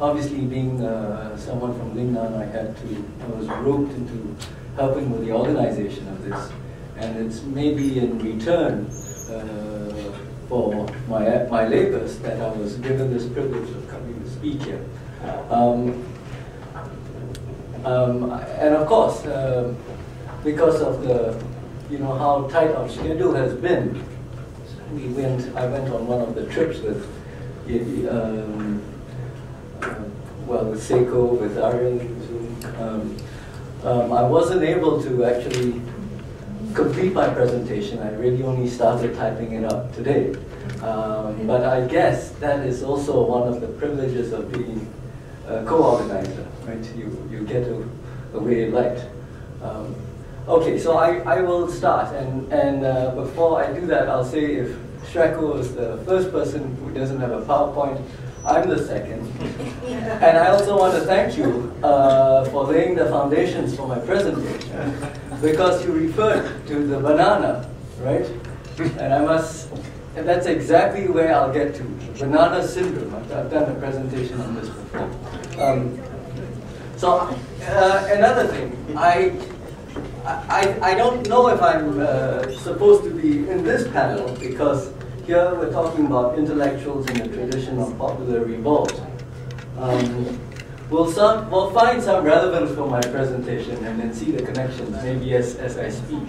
obviously being someone from Lingnan, I was roped into helping with the organization of this. And it's maybe in return for my labors that I was given this privilege of coming to speak here. And of course, because of the, how tight our schedule has been, I went on one of the trips with, with Seiko, with Ariel, I wasn't able to actually complete my presentation. I really only started typing it up today. But I guess that is also one of the privileges of being a co-organizer, right? You get away light. Okay, so I will start, and before I do that, I'll say if Srecko is the first person who doesn't have a PowerPoint, I'm the second. And I also want to thank you for laying the foundations for my presentation, because you referred to the banana, right? And that's exactly where I'll get to, banana syndrome. I've done a presentation on this before. Another thing, I don't know if I'm supposed to be in this panel, because here we're talking about intellectuals in the tradition of popular revolt. We'll find some relevance for my presentation and then see the connections maybe as I speak.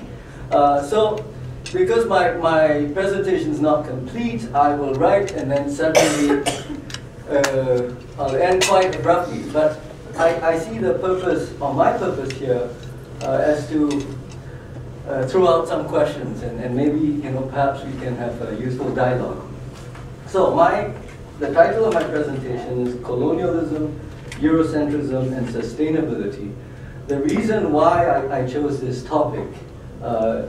Because my presentation is not complete, I will write and then suddenly I'll end quite abruptly. But I see the purpose, or my purpose here, as to throw out some questions, and maybe perhaps we can have a useful dialogue. So the title of my presentation is Colonialism, Eurocentrism, and Sustainability. The reason why I chose this topic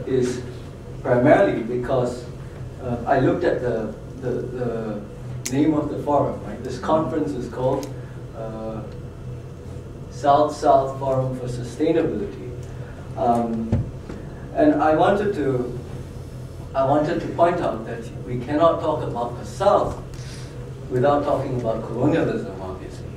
is primarily because I looked at the name of the forum. Right? This conference is called South-South Forum for Sustainability. And I wanted to point out that we cannot talk about the South without talking about colonialism, obviously.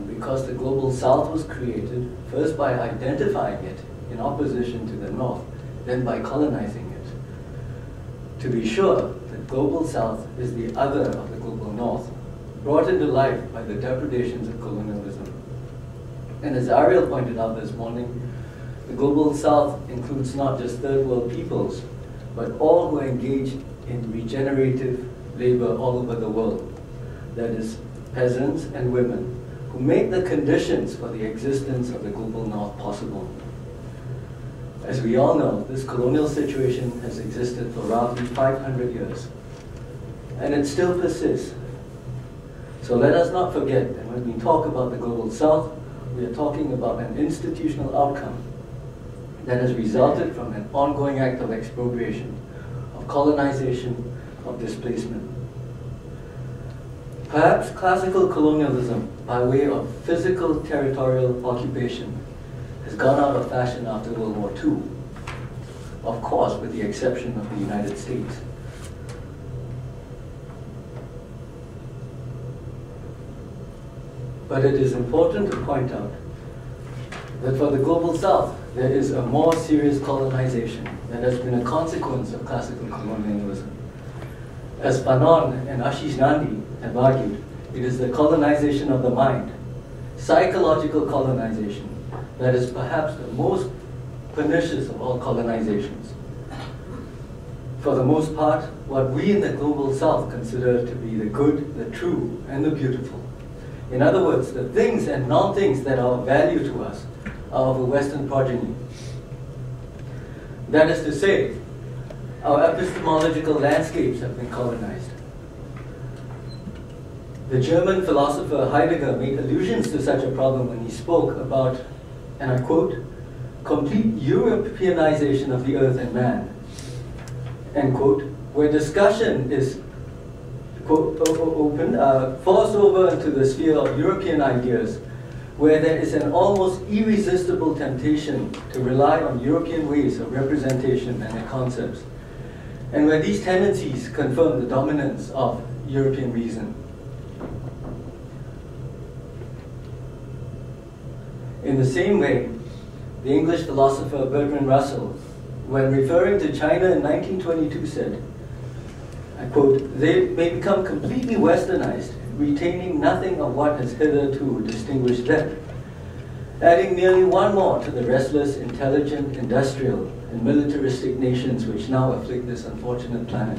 Because the global South was created first by identifying it in opposition to the North, then by colonizing it. To be sure, the global South is the other of the global North, brought into life by the depredations of colonialism. And as Ariel pointed out this morning, the global South includes not just third world peoples, but all who engage in regenerative labor all over the world. That is, peasants and women, who make the conditions for the existence of the global North possible. As we all know, this colonial situation has existed for roughly 500 years, and it still persists. So let us not forget that when we talk about the global South, we are talking about an institutional outcome that has resulted from an ongoing act of expropriation, of colonization, of displacement. Perhaps classical colonialism, by way of physical territorial occupation, has gone out of fashion after World War II, of course with the exception of the United States. But it is important to point out that for the global South, there is a more serious colonization that has been a consequence of classical colonialism. As Fanon and Ashish Nandi have argued, it is the colonization of the mind, psychological colonization, that is perhaps the most pernicious of all colonizations. For the most part, what we in the global South consider to be the good, the true, and the beautiful. In other words, the things and non-things that are of value to us are of a Western progeny. That is to say, our epistemological landscapes have been colonized. The German philosopher Heidegger made allusions to such a problem when he spoke about, and I quote, complete Europeanization of the earth and man, end quote, where discussion is, quote, open, forced over into the sphere of European ideas, where there is an almost irresistible temptation to rely on European ways of representation and their concepts, and where these tendencies confirm the dominance of European reason. In the same way, the English philosopher Bertrand Russell, when referring to China in 1922 said, I quote, "They may become completely westernized, retaining nothing of what has hitherto distinguished them, adding merely one more to the restless, intelligent, industrial, and militaristic nations which now afflict this unfortunate planet."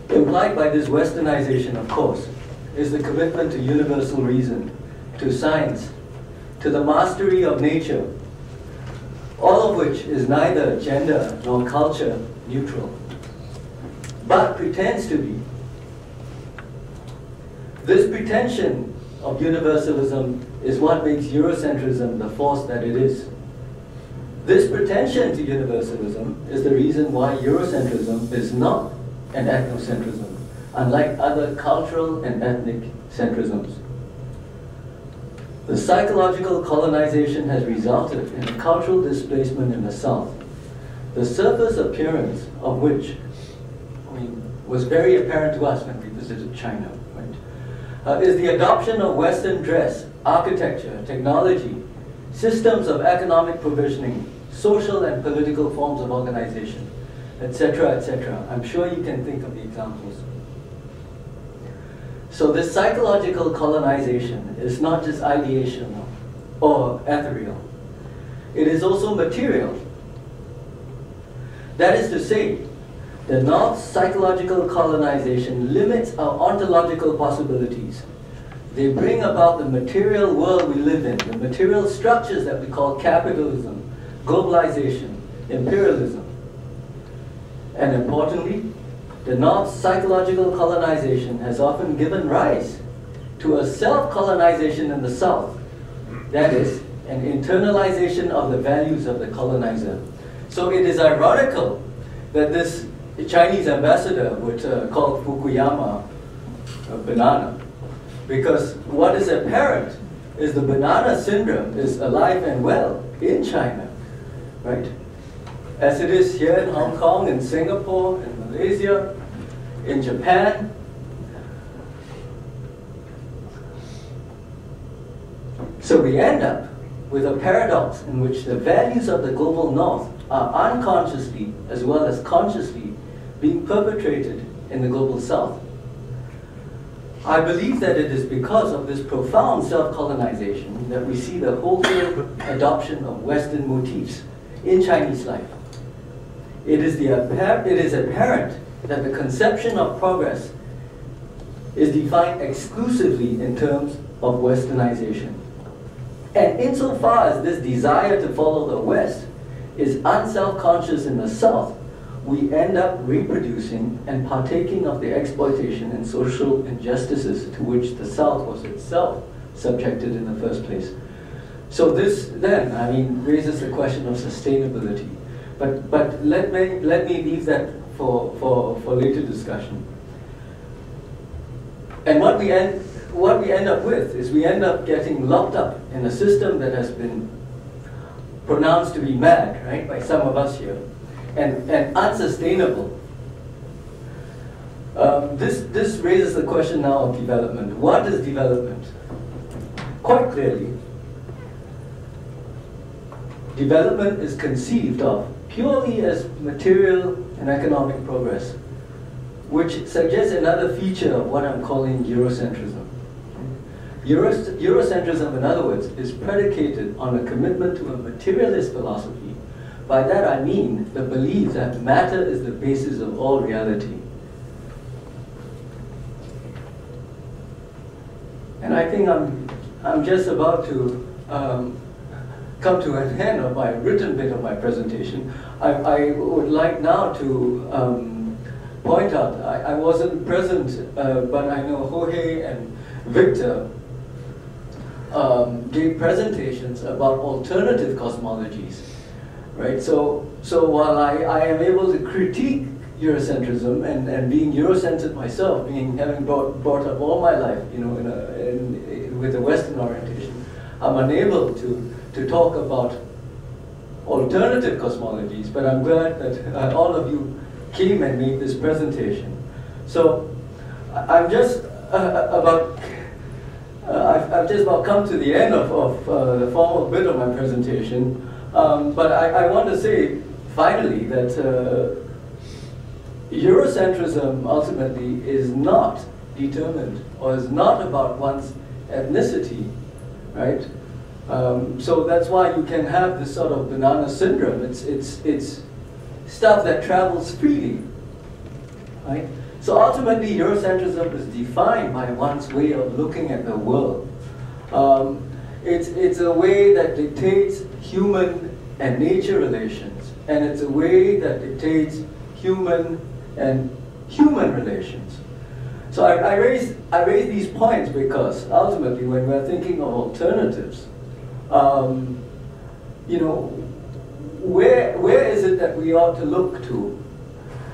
Implied by this westernization, of course, is the commitment to universal reason, to science, to the mastery of nature, all of which is neither gender nor culture neutral, but pretends to be. This pretension of universalism is what makes Eurocentrism the force that it is. This pretension to universalism is the reason why Eurocentrism is not an ethnocentrism, unlike other cultural and ethnic centrisms. The psychological colonization has resulted in a cultural displacement in the South, the surface appearance of which was very apparent to us when we visited China, right? Is the adoption of Western dress, architecture, technology, systems of economic provisioning, social and political forms of organization, etc., etc. I'm sure you can think of the examples. So this psychological colonization is not just ideational or ethereal. It is also material. That is to say, the North's psychological colonization limits our ontological possibilities. They bring about the material world we live in, the material structures that we call capitalism, globalization, imperialism. And importantly, the North's psychological colonization has often given rise to a self-colonization in the South. That is, an internalization of the values of the colonizer. So it is ironical that this Chinese ambassador would call Fukuyama a banana, because what is apparent is the banana syndrome is alive and well in China, right? As it is here in Hong Kong, in Singapore, in Malaysia, in Japan. So we end up with a paradox in which the values of the global North are unconsciously as well as consciously being perpetrated in the global South. I believe that it is because of this profound self-colonization that we see the wholesale adoption of Western motifs in Chinese life. It is apparent that the conception of progress is defined exclusively in terms of Westernization. And insofar as this desire to follow the West is unself-conscious in the South, we end up reproducing and partaking of the exploitation and social injustices to which the South was itself subjected in the first place. So this then, raises the question of sustainability. But let me leave that for later discussion. And what we end up with is we end up getting locked up in a system that has been pronounced to be mad, right, by some of us here, and unsustainable. This raises the question now of development. What is development? Quite clearly, development is conceived of purely as material and economic progress, which suggests another feature of what I'm calling Eurocentrism. Eurocentrism, in other words, is predicated on a commitment to a materialist philosophy. By that I mean the belief that matter is the basis of all reality. And I think I'm just about to come to an end of my written bit of my presentation. I would like now to point out, I wasn't present, but I know Jorge and Victor gave presentations about alternative cosmologies, right? So while I am able to critique Eurocentrism and being Eurocentric myself, having brought up all my life, with a Western orientation, I'm unable to talk about alternative cosmologies, but I'm glad that all of you came and made this presentation. So I'm just I'm I've just about come to the end of the formal bit of my presentation, but I want to say finally that Eurocentrism ultimately is not determined or is not about one's ethnicity, right? So that's why you can have this sort of banana syndrome. It's stuff that travels freely, right? So ultimately, Eurocentrism is defined by one's way of looking at the world. It's a way that dictates human and nature relations, and it's a way that dictates human and human relations. So I raise these points because ultimately, when we're thinking of alternatives, you know, where is it that we ought to look to?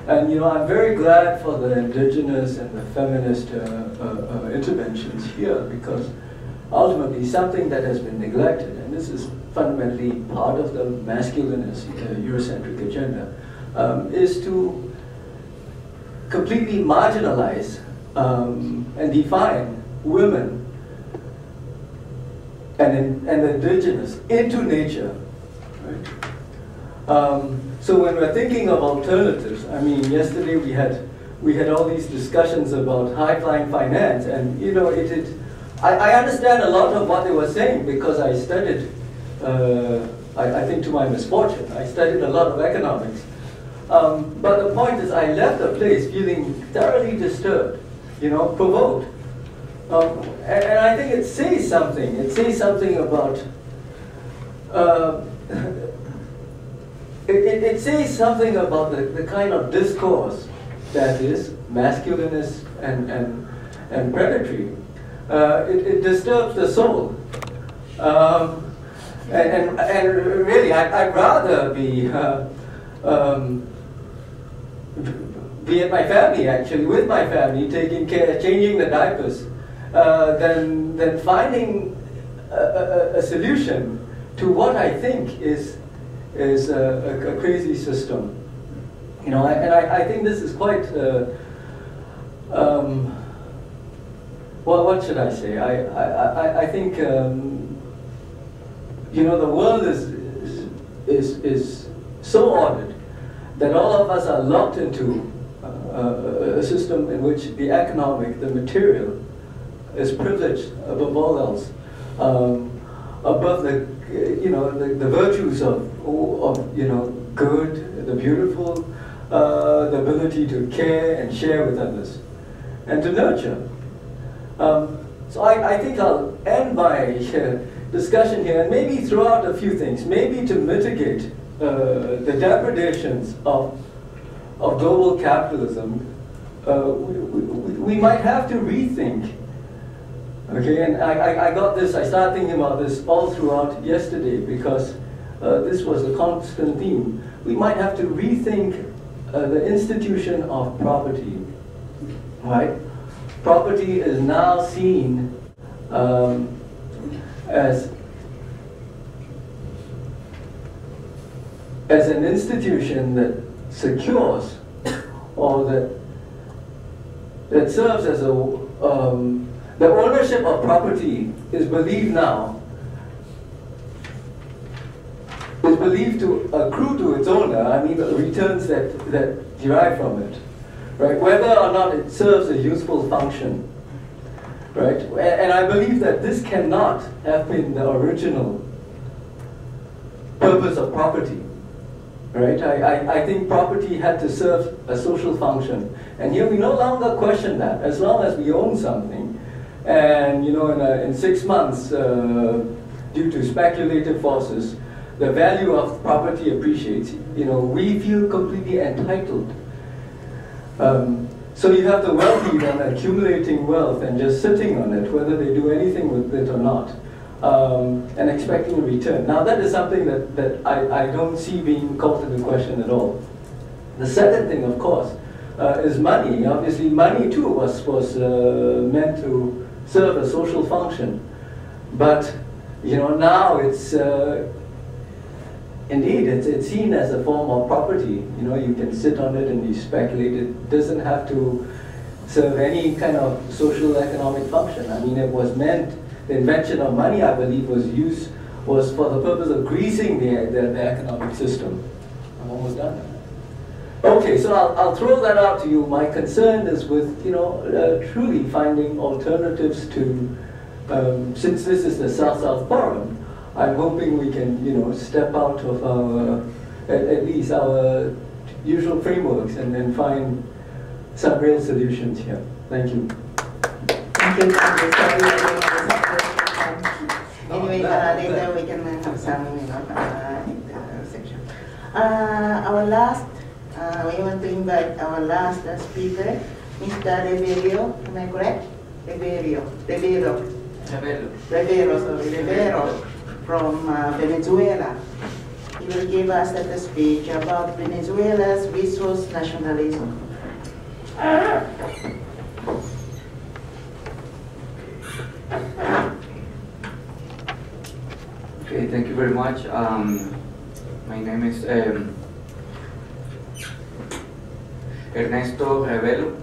And you know, I'm very glad for the indigenous and the feminist interventions here, because ultimately something that has been neglected, and this is fundamentally part of the masculinist Eurocentric agenda, is to completely marginalize and define women and the indigenous into nature, right? So when we're thinking of alternatives, I mean, yesterday we had all these discussions about high-flying finance, and you know, I understand a lot of what they were saying because I studied, I think to my misfortune, I studied a lot of economics. But the point is, I left the place feeling thoroughly disturbed, you know, provoked. And I think it says something. It says something about, it says something about the kind of discourse that is masculinist and predatory. It disturbs the soul. And really, I'd rather be at my family, actually, with my family, taking care, changing the diapers, than finding a solution to what I think is a crazy system. You know, and I think this is quite, well, what should I say? I think, you know, the world is so ordered that all of us are locked into a system in which the economic, the material, is privileged above all else, above the, you know, the virtues of you know, good, the beautiful, the ability to care and share with others, and to nurture. So I think I'll end my discussion here, and maybe throw out a few things, maybe to mitigate the depredations of global capitalism. We might have to rethink. Okay, and I got this, I started thinking about this all throughout yesterday, because this was a constant theme. We might have to rethink the institution of property, right? Property is now seen as an institution that secures, or that serves as a the ownership of property is believed now, is believed to accrue to its owner, I mean the returns that derive from it, right? Whether or not it serves a useful function, right? And I believe that this cannot have been the original purpose of property, right? I think property had to serve a social function. And here we no longer question that. As long as we own something, and you know, in 6 months, due to speculative forces, the value of property appreciates. You know, we feel completely entitled. So you have the wealthy then accumulating wealth and just sitting on it, whether they do anything with it or not, and expecting a return. Now that is something that I don't see being called into question at all. The second thing, of course, is money. Obviously, money too was meant to serve a social function, but you know, now it's indeed it's seen as a form of property. You know, you can sit on it and you speculate. It doesn't have to serve any kind of social economic function. I mean, it was meant the invention of money, I believe, was for the purpose of greasing the economic system. I'm almost done. Okay, so I'll throw that out to you. My concern is with, truly finding alternatives to, since this is the South-South Forum, I'm hoping we can, step out of our, at least our usual frameworks and find some real solutions here. Thank you. Thank you. Anyway, later we can have some, intersection. Our last, we want to invite our last speaker, Mr. Revelo. Am I correct? Revelo from Venezuela. He will give us a speech about Venezuela's resource nationalism. Okay, thank you very much. My name is Ernesto Revelo.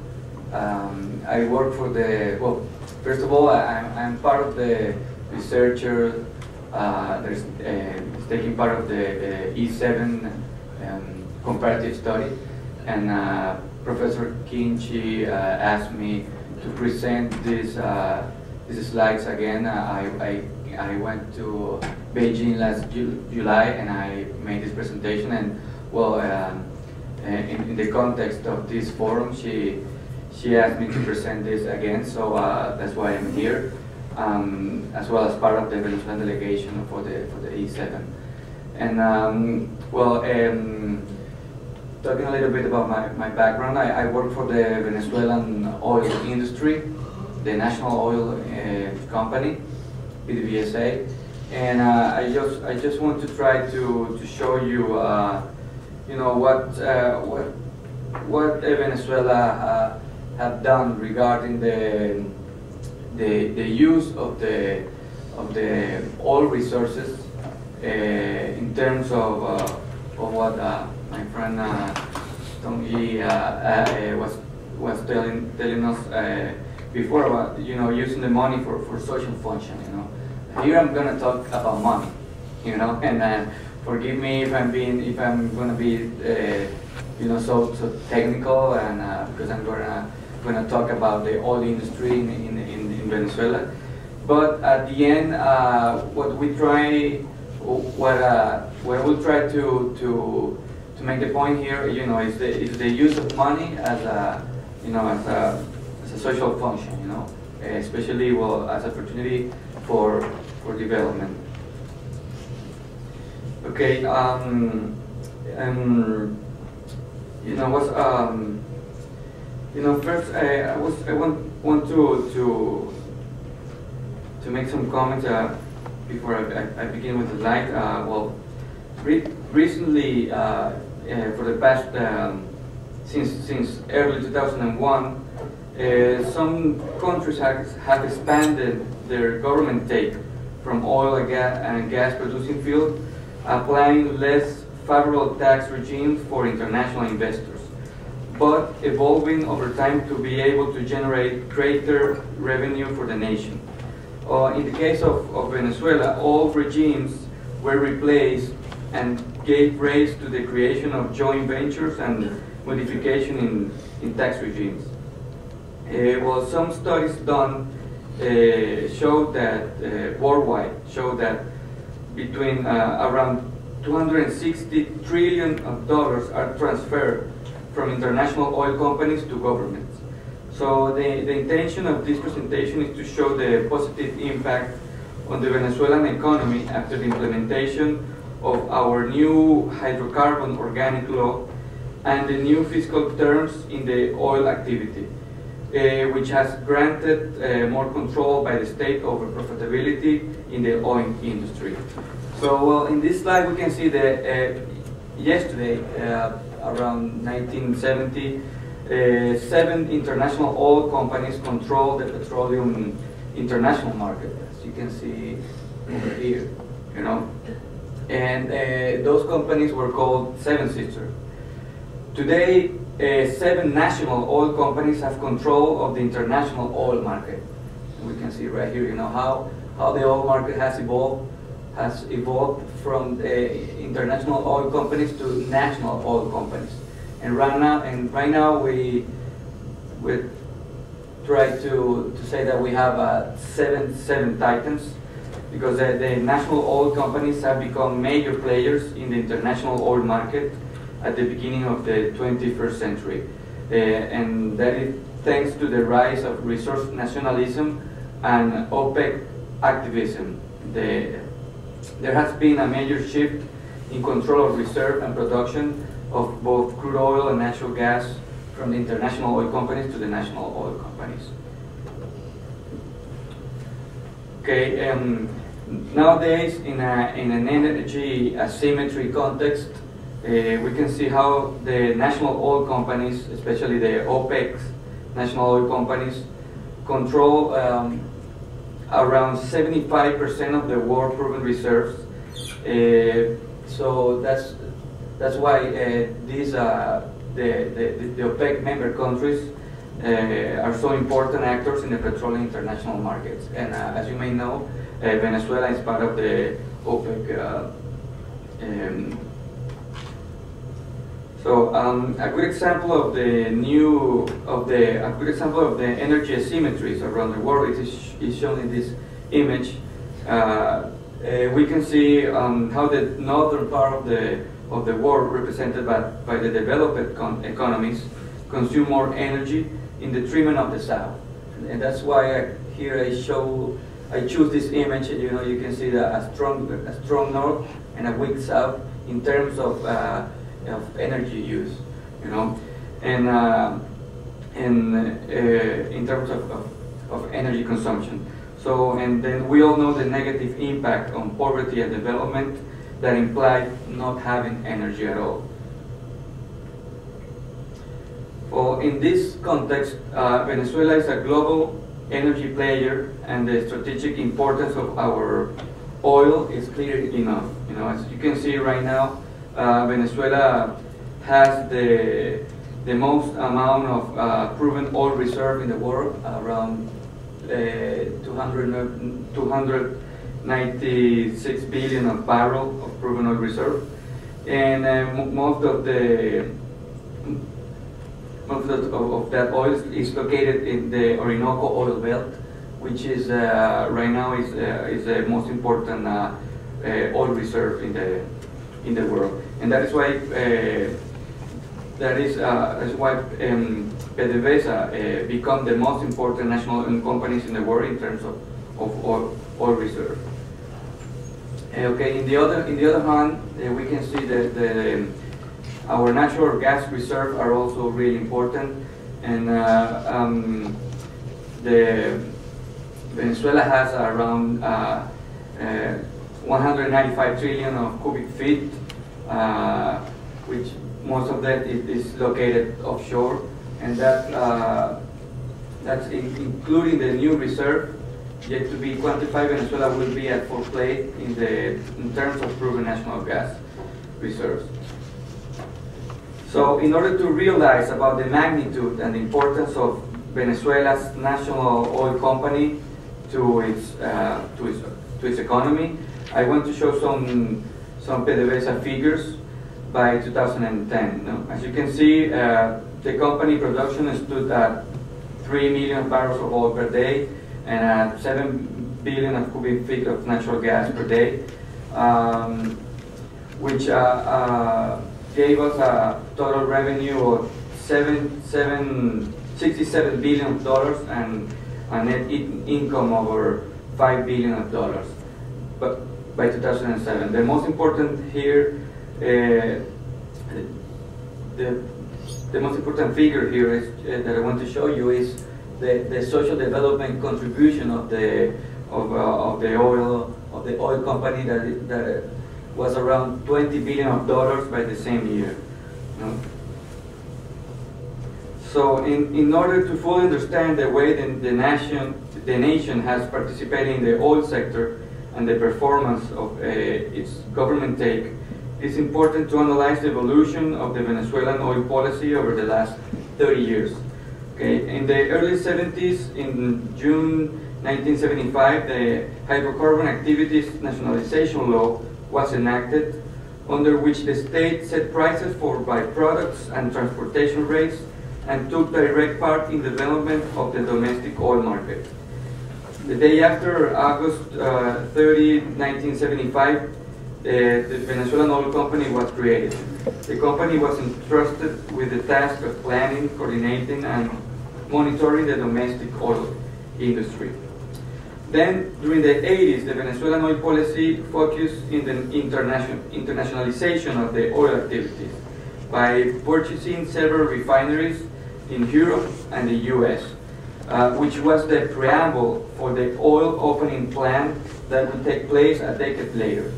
I work for the, well, first of all, I'm part of the researcher that's taking part of the E7 comparative study, and Professor Tung-yi asked me to present these slides again. I went to Beijing last July and I made this presentation, and well, in the context of this forum, she asked me to present this again, so that's why I'm here, as well as part of the Venezuelan delegation for the E7. And talking a little bit about my background, I work for the Venezuelan oil industry, the national oil company, PDVSA, and I just want to try to show you, what Venezuela have done regarding the use of the oil resources in terms of what my friend Tung-yi was telling us before about using the money for social function. Here I'm gonna talk about money, and forgive me if I'm gonna be so technical, and because I'm gonna talk about the oil industry in Venezuela. But at the end, what we'll try to make the point here, is the use of money as a social function, especially as opportunity for development. Okay, first I want to make some comments before I begin with the slide. Recently, for the past since early 2001, some countries have expanded their government take from oil and gas producing fields, applying less favorable tax regimes for international investors, but evolving over time to be able to generate greater revenue for the nation. In the case of Venezuela, all regimes were replaced and gave rise to the creation of joint ventures and modification in tax regimes. Some studies done show that worldwide show that between around $260 trillion are transferred from international oil companies to governments. So the intention of this presentation is to show the positive impact on the Venezuelan economy after the implementation of our new hydrocarbon organic law and the new fiscal terms in the oil activity, which has granted more control by the state over profitability in the oil industry. So, in this slide we can see that yesterday, around 1970, 7 international oil companies control the petroleum international market, as you can see over here, and those companies were called Seven Sisters. Today, 7 national oil companies have control of the international oil market. We can see right here, how the oil market has evolved from international oil companies to national oil companies. And right now we try to say that we have seven titans, because the national oil companies have become major players in the international oil market at the beginning of the 21st century. And that is thanks to the rise of resource nationalism and OPEC activism. There has been a major shift in control of reserve and production of both crude oil and natural gas from the international oil companies to the national oil companies. Okay, nowadays in an energy asymmetry context, we can see how the national oil companies, especially the OPEC national oil companies, control around 75% of the world proven reserves. So that's why these the OPEC member countries are so important actors in the petroleum international markets. And as you may know, Venezuela is part of the OPEC. So a good example of the energy asymmetries around the world is shown in this image. We can see how the northern part of the world, represented by the developed economies, consume more energy in detriment of the south, and that's why here I choose this image. You can see a strong north and a weak south in terms of energy use, and in terms of energy consumption. So, and then we all know the negative impact on poverty and development that imply not having energy at all. Well, in this context, Venezuela is a global energy player, and the strategic importance of our oil is clear enough. As you can see right now, Venezuela has the most amount of proven oil reserve in the world, around 296 billion of barrels of proven oil reserve, and most of that oil is located in the Orinoco oil belt, which is right now is the most important oil reserve in the world, and that is why PDVSA become the most important national companies in the world in terms of oil reserve. Okay. In the other hand, we can see that our natural gas reserves are also really important, and Venezuela has around 195 trillion of cubic feet, which most of that is located offshore, and that's including the new reserve yet to be quantified. Venezuela will be at full play in terms of proven national gas reserves. So, in order to realize about the magnitude and the importance of Venezuela's national oil company to its economy, I want to show some PDVSA figures by 2010. As you can see, the company production stood at 3 million barrels of oil per day and at 7 billion of cubic feet of natural gas per day, which gave us a total revenue of $67 billion and a net income over $5 billion. But by 2007, the most important here, the most important figure here is that I want to show you is the social development contribution of the oil company that was around $20 billion by the same year. So in order to fully understand the way the nation has participated in the oil sector and the performance of its government take, it's important to analyze the evolution of the Venezuelan oil policy over the last 30 years. Okay. In the early 70s, in June 1975, the Hydrocarbon Activities Nationalization Law was enacted, under which the state set prices for byproducts and transportation rates and took direct part in the development of the domestic oil market. The day after, August 30, 1975, the Venezuelan Oil Company was created. The company was entrusted with the task of planning, coordinating, and monitoring the domestic oil industry. Then, during the 80s, the Venezuelan oil policy focused in the internationalization of the oil activities by purchasing several refineries in Europe and the US, which was the preamble for the oil opening plan that would take place a decade later.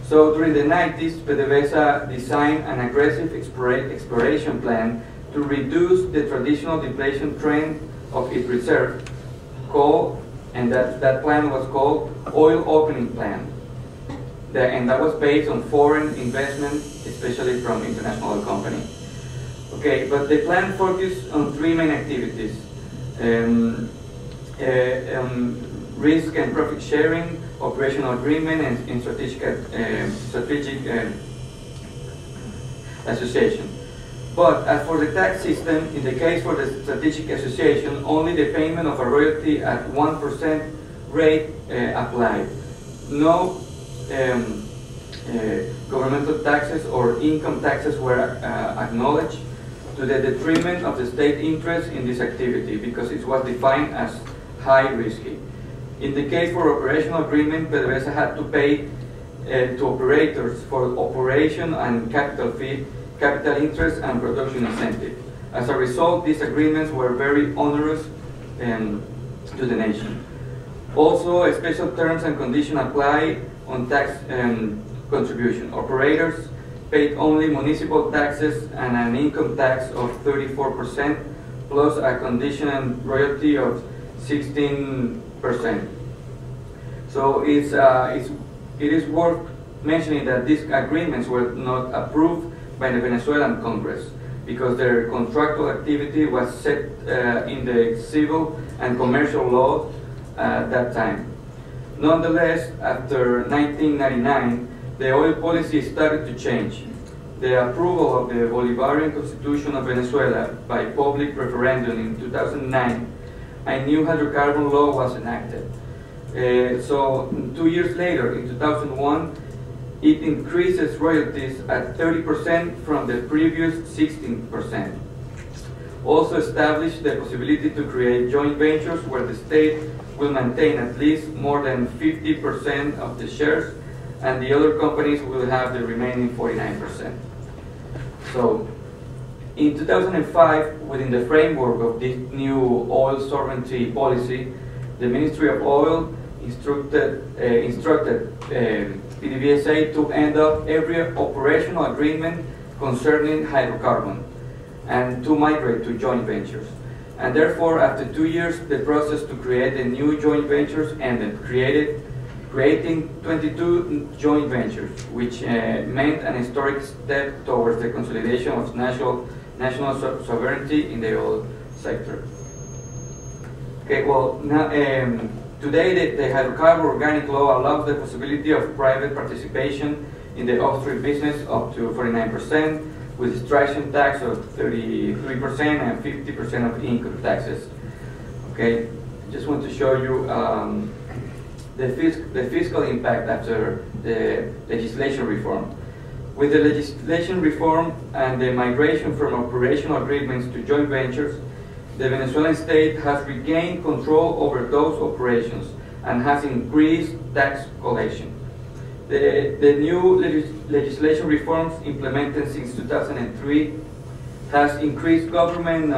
So during the 90s, PDVSA designed an aggressive exploration plan to reduce the traditional depletion trend of its reserve, and that plan was called Oil Opening Plan. And that was based on foreign investment, especially from international oil company. Okay, but the plan focused on three main activities: risk and profit sharing, operational agreement, and strategic association. But as for the tax system, in the case for the strategic association, only the payment of a royalty at 1% rate applied. No governmental taxes or income taxes were acknowledged, to the detriment of the state interest in this activity, because it was defined as high risky. In the case for operational agreement, PDVSA had to pay to operators for operation and capital fee, capital interest, and production incentive. As a result, these agreements were very onerous to the nation. Also, special terms and conditions apply on tax contribution. Operators paid only municipal taxes and an income tax of 34%, plus a conditional royalty of 16%. So it is worth mentioning that these agreements were not approved by the Venezuelan Congress, because their contractual activity was set in the civil and commercial law at that time. Nonetheless, after 1999, the oil policy started to change. The approval of the Bolivarian Constitution of Venezuela by public referendum in 2009, a new hydrocarbon law was enacted. So 2 years later, in 2001, it increases royalties at 30% from the previous 16%. Also established the possibility to create joint ventures where the state will maintain at least more than 50% of the shares, and the other companies will have the remaining 49%. So, in 2005, within the framework of this new oil sovereignty policy, the Ministry of Oil instructed PDVSA to end up every operational agreement concerning hydrocarbon and to migrate to joint ventures. And therefore, after 2 years, the process to create the new joint ventures ended, creating 22 joint ventures, which meant an historic step towards the consolidation of national sovereignty in the oil sector. Okay, well, now, today the hydrocarbon organic law allows the possibility of private participation in the upstream business up to 49%, with extraction tax of 33% and 50% of income taxes. Okay, I just want to show you the fiscal impact after the legislation reform. With the legislation reform and the migration from operational agreements to joint ventures, the Venezuelan state has regained control over those operations and has increased tax collection. The new legislation reforms implemented since 2003 has increased government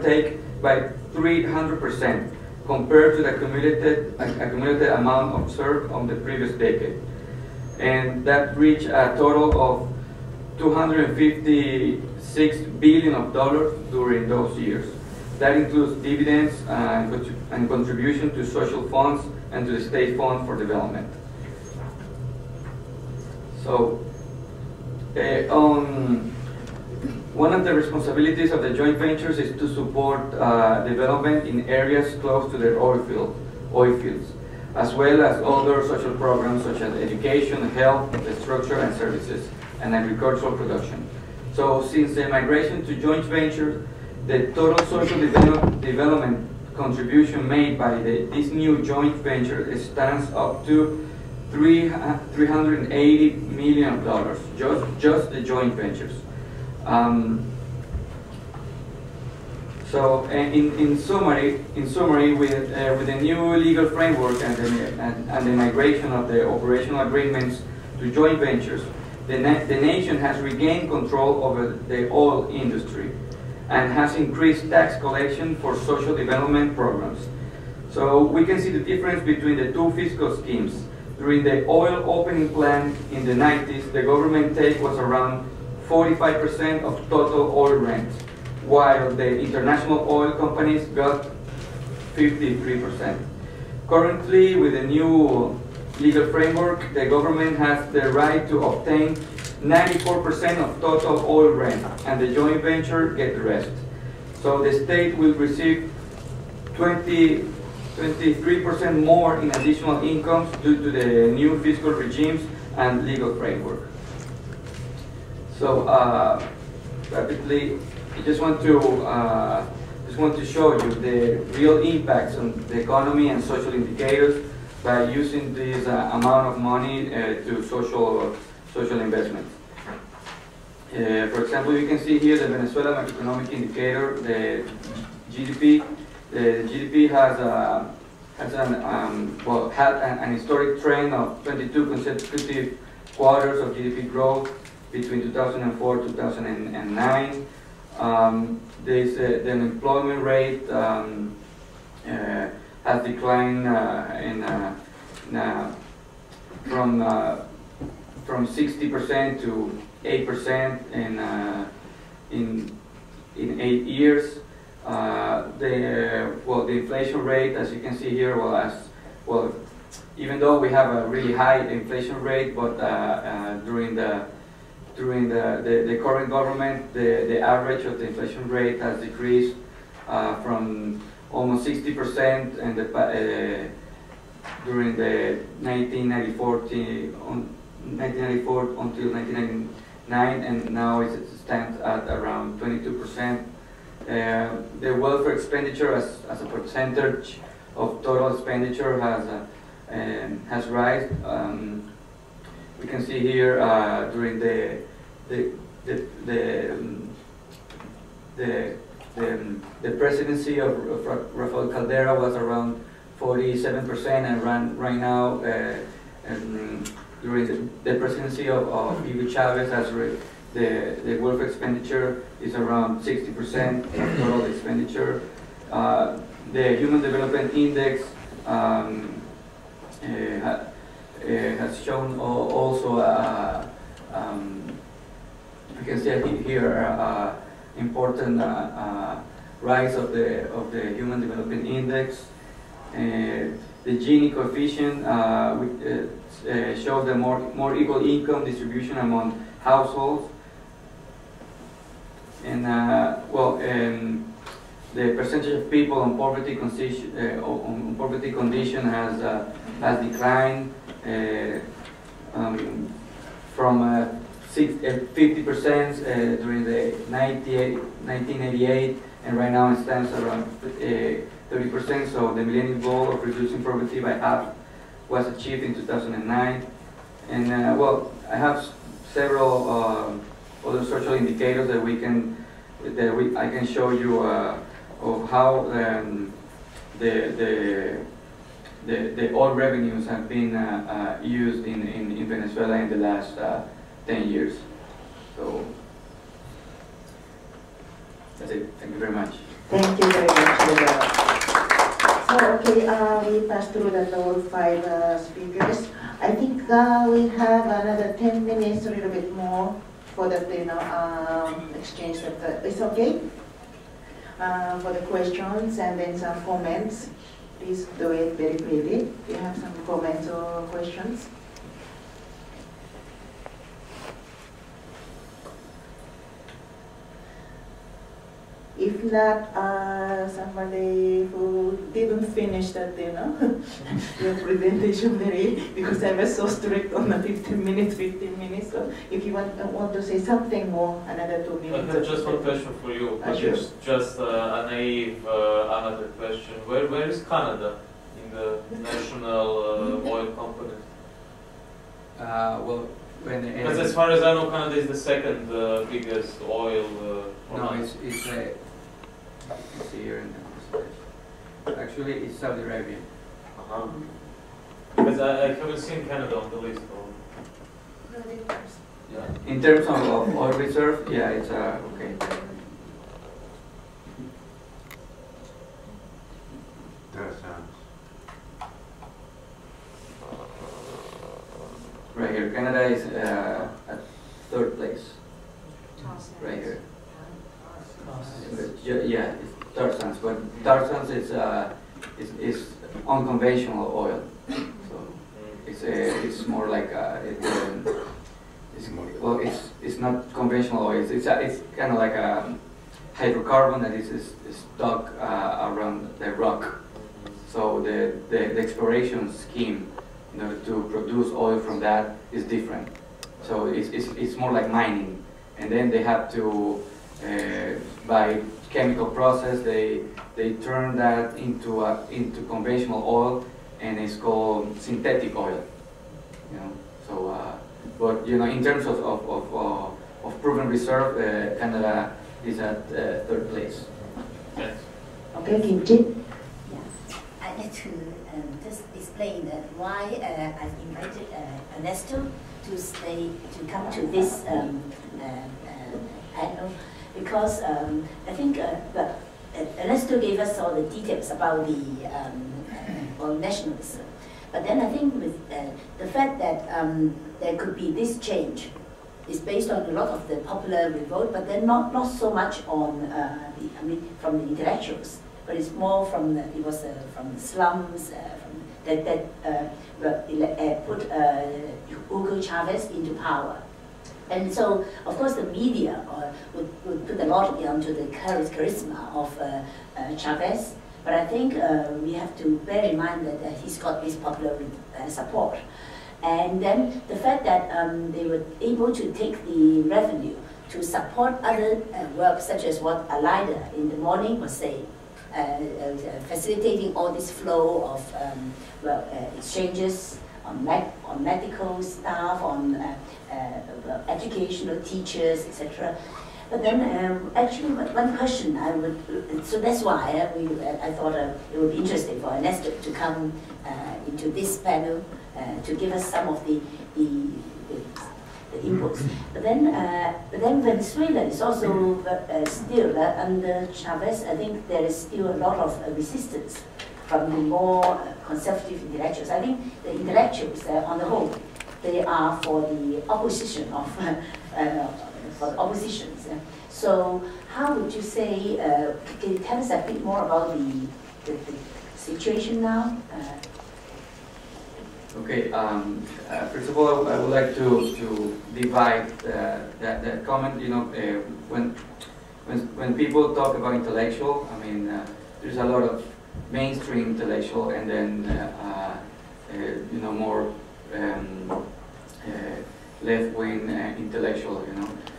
take by 300% compared to the accumulated amount observed on the previous decade, and that reached a total of $256 billion during those years. That includes dividends and contribution to social funds and to the State Fund for Development. So, One of the responsibilities of the joint ventures is to support development in areas close to their oil fields, as well as other social programs such as education, health, infrastructure and services, and agricultural production. So since the migration to joint ventures, the total social development contribution made by this new joint venture stands up to $380 million, just the joint ventures. So in summary, with the new legal framework and the migration of the operational agreements to joint ventures, the nation has regained control over the oil industry and has increased tax collection for social development programs. So we can see the difference between the two fiscal schemes. During the oil opening plan in the 90s, the government take was around 45% of total oil rent, while the international oil companies got 53%. Currently, with the new legal framework, the government has the right to obtain 94% of total oil rent, and the joint venture get the rest. So the state will receive 23% more in additional incomes due to the new fiscal regimes and legal framework. So rapidly, I just want to show you the real impacts on the economy and social indicators by using this amount of money to social investments. For example, you can see here the Venezuela macroeconomic indicator, the GDP. The GDP had an historic trend of 22 consecutive quarters of GDP growth between 2004 and 2009. The unemployment rate has declined from 60% to 8% in 8 years. The inflation rate, as you can see here, even though we have a really high inflation rate, but during the current government, the average of the inflation rate has decreased from almost 60% and during the 1994 until 1999, and now it stands at around 22%. The welfare expenditure as a percentage of total expenditure has risen. We can see here during the presidency of Rafael Caldera was around 47%, and right now during the presidency of Hugo Chavez, the welfare expenditure is around 60% of total expenditure. The Human Development Index has shown also, you can see here, important rise of the Human Development Index. The Gini coefficient shows the more equal income distribution among households. And the percentage of people on poverty condition has declined from 50% during the 1988, and right now it stands around 30%. So the millennium goal of reducing poverty by half was achieved in 2009. And I have several other social indicators that I can show you of how the oil revenues have been used in Venezuela in the last 10 years. So that's it. Thank you very much. Thank you very much, Revelo. So, okay, we passed through all 5 speakers. I think we have another 10 minutes, a little bit more, for the exchange. It's okay for the questions and then some comments. Please do it very quickly. Do you have some comments or questions? not somebody who didn't finish that, your presentation because I was so strict on the 15 minutes. So if you want to say something more, another 2 minutes. I have just one question for you, but sure. it's just a naive another question. Where is Canada in the national oil companies? Well, because as far as I know, Canada is the second biggest oil. No, it's here in the actually it's Saudi Arabia. Because I haven't seen Canada on the list. Yeah. In terms of oil reserve, yeah, it's okay. Right here, Canada is at 3rd place. Right here. Yeah, it's tar sands, but tar sands is unconventional oil. So it's more like it's not conventional oil. It's kind of like a hydrocarbon that is stuck around the rock. So the exploration scheme, in order to produce oil from that, is different. So it's more like mining, and then they have to by chemical process they turn that into conventional oil, and it's called synthetic oil. So but in terms of proven reserve, Canada is at 3rd place. Yes. Okay, Kimchi. I'd like to just explain why I've invited Emesto to come to this panel, because I think Emesto gave us all the details about the nationalism. But then I think with the fact that there could be this change is based on a lot of the popular revolt, but then not so much on from the intellectuals, but it's more from from the slums, that put Hugo Chavez into power. And so, of course, the media would put a lot onto the charisma of Chavez, but I think we have to bear in mind that he's got this popular support. And then the fact that they were able to take the revenue to support other work, such as what Alida in the morning was saying, facilitating all this flow of exchanges on medical staff, on educational teachers, etc. But then, actually, one question I would, so that's why I thought it would be interesting for Emesto to come into this panel to give us some of the inputs. But then Venezuela is also still under Chavez. I think there is still a lot of resistance from the more conservative intellectuals. I think the intellectuals, on the whole, they are for the opposition of for the oppositions. So how would you say? Can you tell us a bit more about the situation now? Okay. First of all, I would like to divide that comment. When people talk about intellectual, I mean, there's a lot of mainstream intellectual, and then more left-wing intellectual.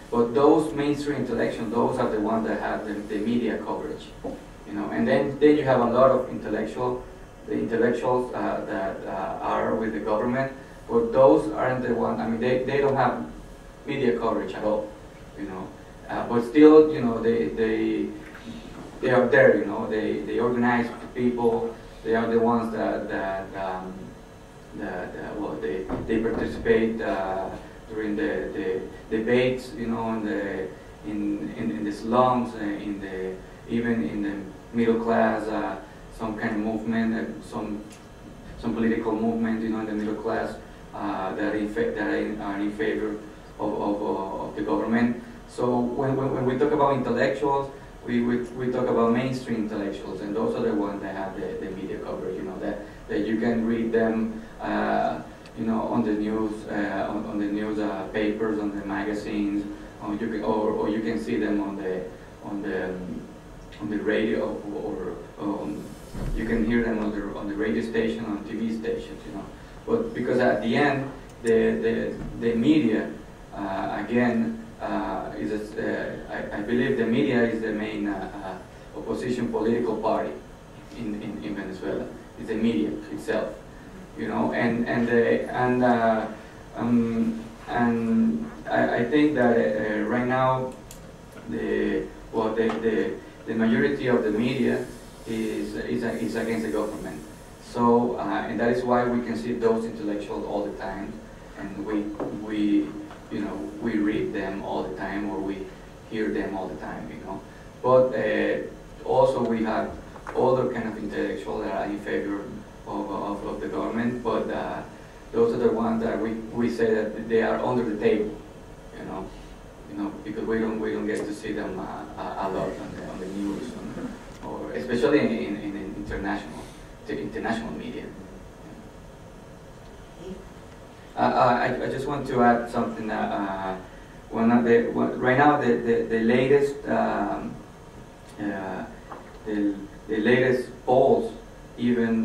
But those mainstream intellectuals, those are the ones that have the media coverage. And then you have a lot of intellectuals that are with the government, but those aren't the ones. I mean, they don't have media coverage at all. But still, they are there. They organize people. They are the ones that they participate during the debates. In the slums, even in the middle class. Some kind of movement, some political movement, in the middle class that are in favor of the government. So when we talk about intellectuals, we talk about mainstream intellectuals, and those are the ones that have the media coverage. That you can read them, on the news, on the news papers, on the magazines, or you can see them on the radio, or you can hear them on the radio station, on TV stations, you know. But because at the end, the media, again, I believe the media is the main opposition political party in Venezuela. It's the media itself, you know, and I think that right now the majority of the media is against the government. So and that is why we can see those intellectuals all the time, and we read them all the time, or we hear them all the time, you know. But also we have other kind of intellectuals that are in favor of the government, but those are the ones that we say that they are under the table, you know, because we don't get to see them a lot on the news, or especially in international media. I just want to add something. Right now the latest polls, even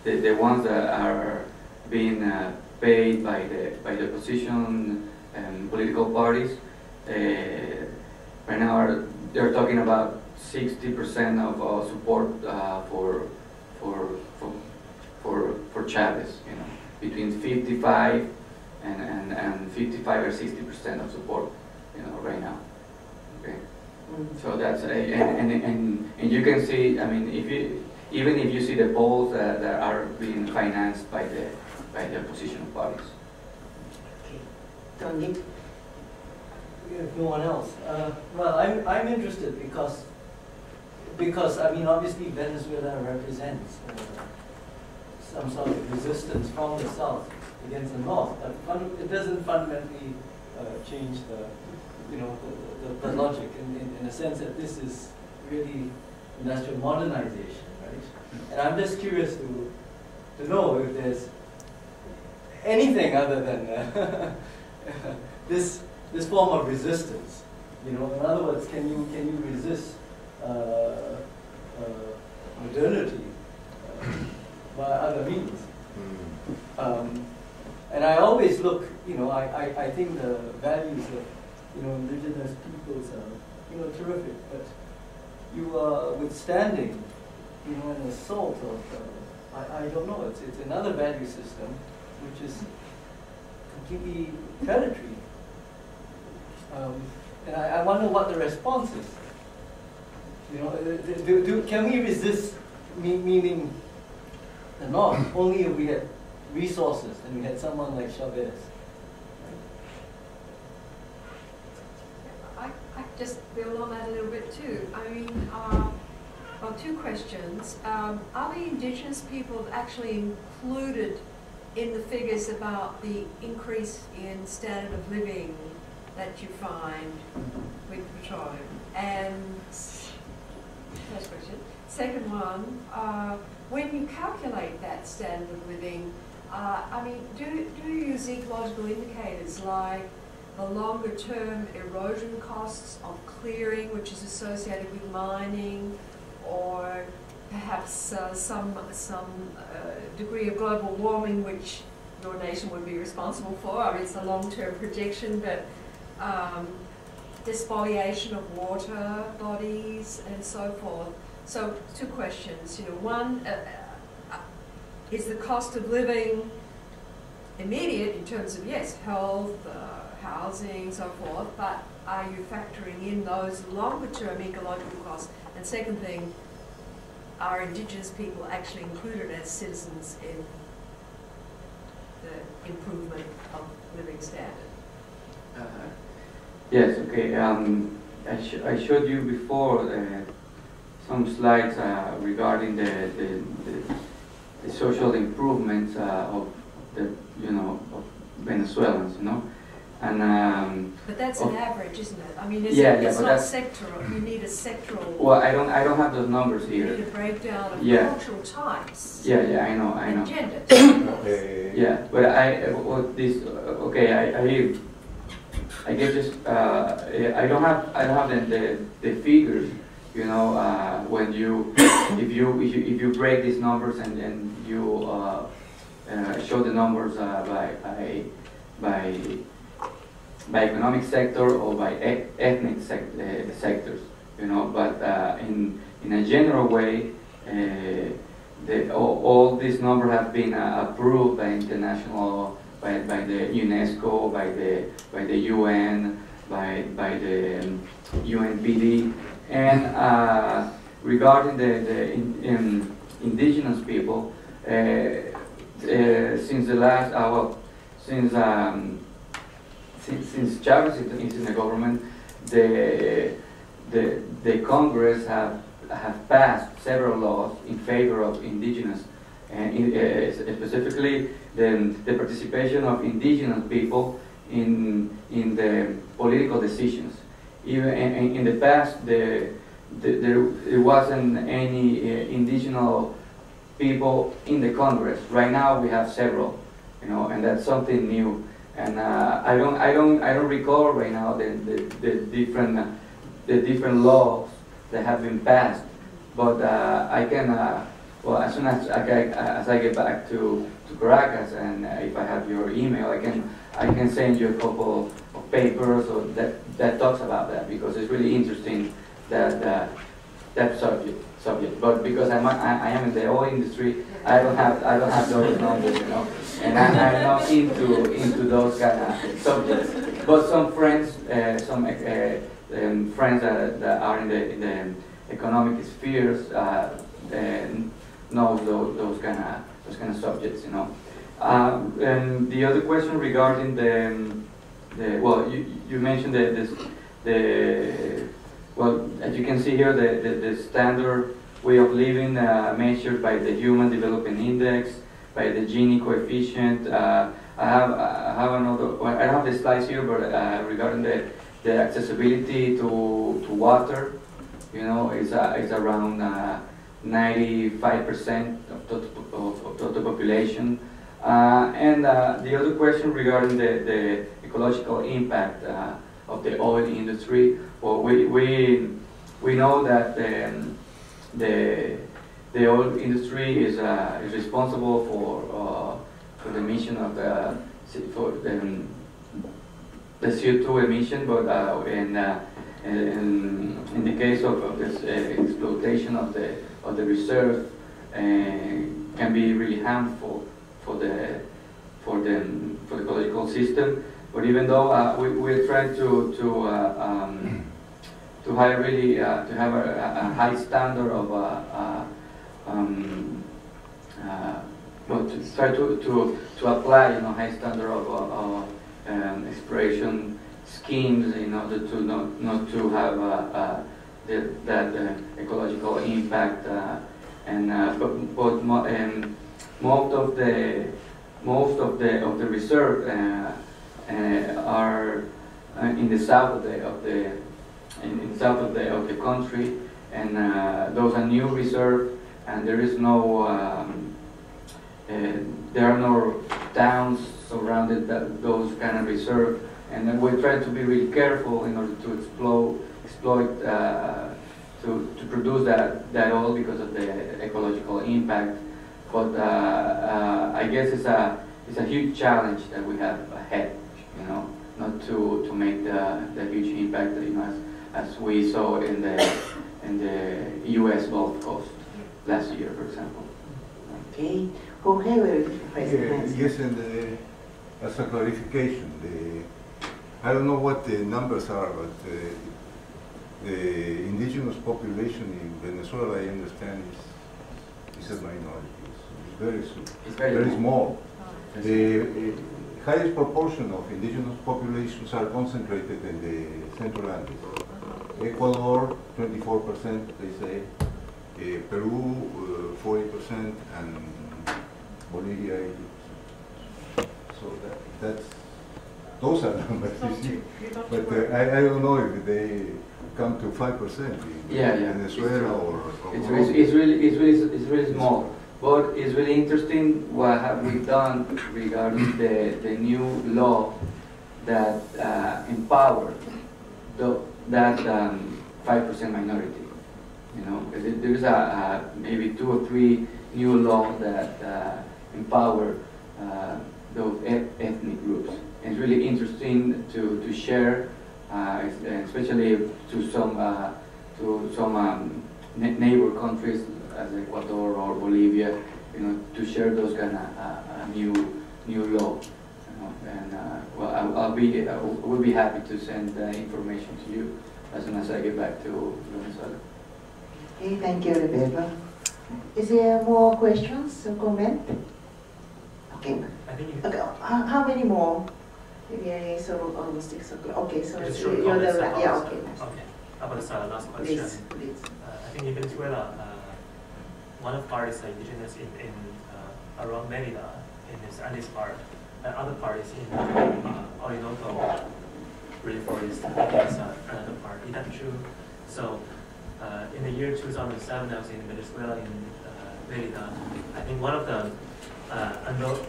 the ones that are being paid by the opposition political parties, right now they're talking about 60% of support for Chavez, you know, between 55 and 55 or 60% of support, you know, right now. Okay, so that's and you can see. I mean, even if you see the polls that are being financed by the opposition parties. Tung-yi. If no one else, well, I'm interested because I mean, obviously Venezuela represents some sort of resistance from the south against the north, but it doesn't fundamentally change the logic in a sense that this is really industrial modernization, right? And I'm just curious to know if there's anything other than this form of resistance. You know, in other words, can you resist modernity by other means? And I always look, you know, I think the values of, you know, indigenous peoples are, you know, terrific, but you are withstanding, you know, an assault of, I don't know, it's another value system which is completely predatory. And I wonder what the response is. You know, can we resist, meaning the North, only if we had resources and we had someone like Chavez? I just build on that a little bit too. I mean, well, two questions. Are the indigenous people actually included in the figures about the increase in standard of living that you find with petroleum? And first question. Second one, when you calculate that standard of living, I mean, do you use ecological indicators like the longer term erosion costs of clearing, which is associated with mining, or perhaps some degree of global warming, which your nation would be responsible for? I mean, it's a long-term projection, but despoliation of water bodies and so forth. So, two questions. You know, one, is the cost of living immediate in terms of, yes, health, housing, so forth, but are you factoring in those longer-term ecological costs? And second thing, are indigenous people actually included as citizens in the improvement of living standard? Yes, okay. I showed you before some slides regarding the social improvements of the of Venezuelans, and but that's an average, isn't it? I mean, it's not sectoral. You need a sectoral. Well, I don't have those numbers here. You need a breakdown of cultural types. Yeah, I know. And genders. Yeah, but I guess just I don't have the figures You know, when if you break these numbers and then you show the numbers by economic sector or by ethnic sectors, you know. But in a general way, all these numbers have been approved by international, by the UNESCO, by the UN, by the UNPD, and regarding the indigenous people, since the last since Chavez is in the government, the Congress have passed several laws in favor of indigenous, and specifically the participation of indigenous people in the political decisions. Even in the past, there wasn't any indigenous people in the Congress. Right now, we have several, you know, and that's something new. And I don't recall right now the different laws that have been passed. But I can, well, as soon as I get back to Caracas, and if I have your email, I can send you a couple of papers or that talks about that, because it's really interesting that subject. But because I am in the oil industry, I don't have those numbers, you know, and I'm not into those kind of subjects. But some friends, friends that are in the economic spheres know those kind of subjects, you know. And the other question regarding well, you mentioned well, as you can see here, the standard way of living measured by the Human Development Index, by the Gini coefficient. I have another. Well, I don't have the slides here, but regarding the accessibility to water, you know, it's around 95% of total population. And the other question regarding the ecological impact of the oil industry. Well, we know that the oil industry is responsible for the emission of the CO2 emission, but in the case of this exploitation of the reserve, can be really harmful for the ecological system. But even though we're trying to have really to have a high standard of to try to apply, you know, high standard of exploration schemes in order to not to have that ecological impact, but most of the reserve are in the south of the country, and those are new reserves, and there is no there are no towns surrounded those kind of reserve, and then we try to be really careful in order to exploit to produce that oil because of the ecological impact. But I guess it's a huge challenge that we have ahead, you know, not to make the huge impact, you know, as we saw in the U.S. Gulf Coast last year, for example. Okay, Jorge will yes, and as a clarification, I don't know what the numbers are, but the indigenous population in Venezuela, I understand, is a minority. It's very small. The highest proportion of indigenous populations are concentrated in the Central Andes. Ecuador, 24%, they say. Peru, 40%, and Bolivia, 80%. So those are numbers, you see. But I don't know if they come to 5% in Venezuela or it's really small. But it's really interesting what have we done regarding the new law that empowered that 5% minority. You know, there's maybe 2 or 3 new laws that empower those ethnic groups. And it's really interesting to share, especially to some neighbor countries as Ecuador or Bolivia, you know, to share those kind of new laws. You know, and well, I will be happy to send information to you as soon as I get back to Venezuela. Okay, thank you, Revelo. Is there more questions or comments? Okay. Okay. How many more? Maybe so almost 6 o'clock. Okay, so you're the right. Yeah. Okay. Okay. About this last question. Please. I think in Venezuela, one of the parties are indigenous in around Merida, in this Andes part. Other parties in Orinoco rainforest, is another part. Is that true? So, in the year 2007, I was in Venezuela in Merida. I think one of the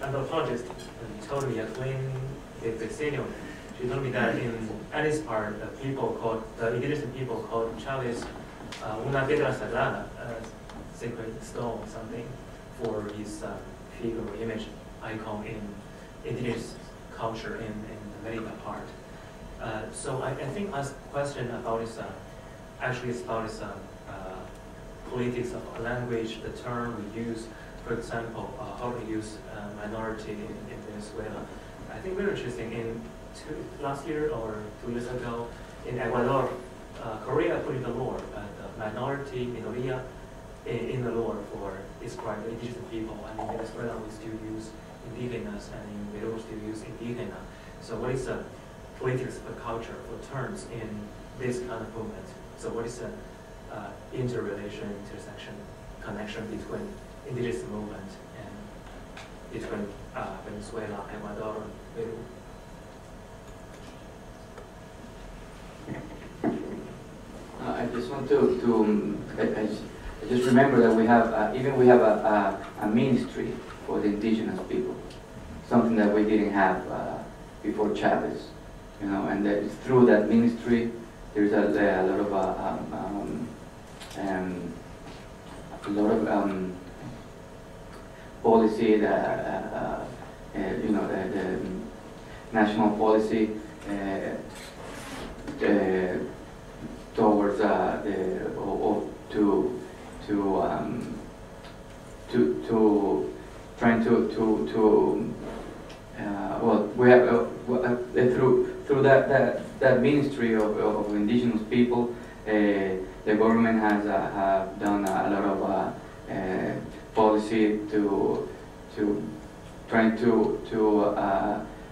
anthropologists told me, explained the senior. She told me that in Andes part, the indigenous people called Chavez una piedra sagrada, sacred stone, something, for his figure or image icon in indigenous culture in the Merida part. So I think ask a question about this, actually it's about this politics of language, the term we use, for example, how to use minority in Venezuela. I think very interesting, last year or 2 years ago in Ecuador, Korea put in the law minority, minoría, in the law for describe the indigenous people, and in Venezuela we still use indígenas, and in Peru still use indígena. So what is the politics of the culture for terms in this kind of movement? So what is the interrelation, intersection, connection between indigenous movement and between Venezuela, Ecuador, and Peru? I just want I just remember that we have a ministry for the indigenous people, something that we didn't have before Chavez, you know, and that through that ministry there's a lot of policy, you know, the national policy towards trying to well, we have through that ministry of indigenous people, the government has done a lot of policy to trying to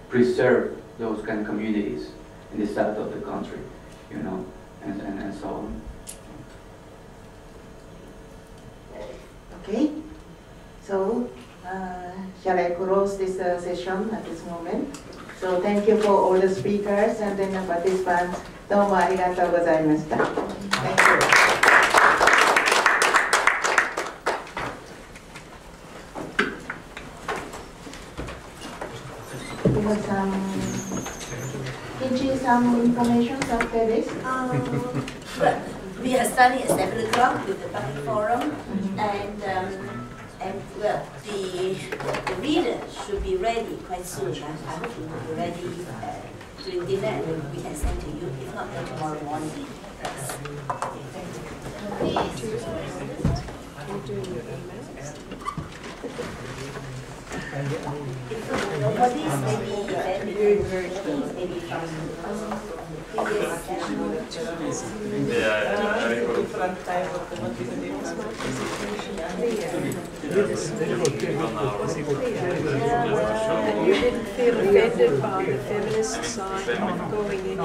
preserve those kind of communities in the south of the country, you know, and so on. Okay, so shall I close this session at this moment? So thank you for all the speakers and then the participants. どうもありがとうございました。Thank you. We have some information after this. Well, we are starting at 7 o'clock with the public forum, and well, the reader should be ready quite soon. I hope it will be ready during dinner, and we can send to you. If not, then tomorrow morning. Yes. Nobody's maybe from previous You didn't feel offended by the feminist side of going in?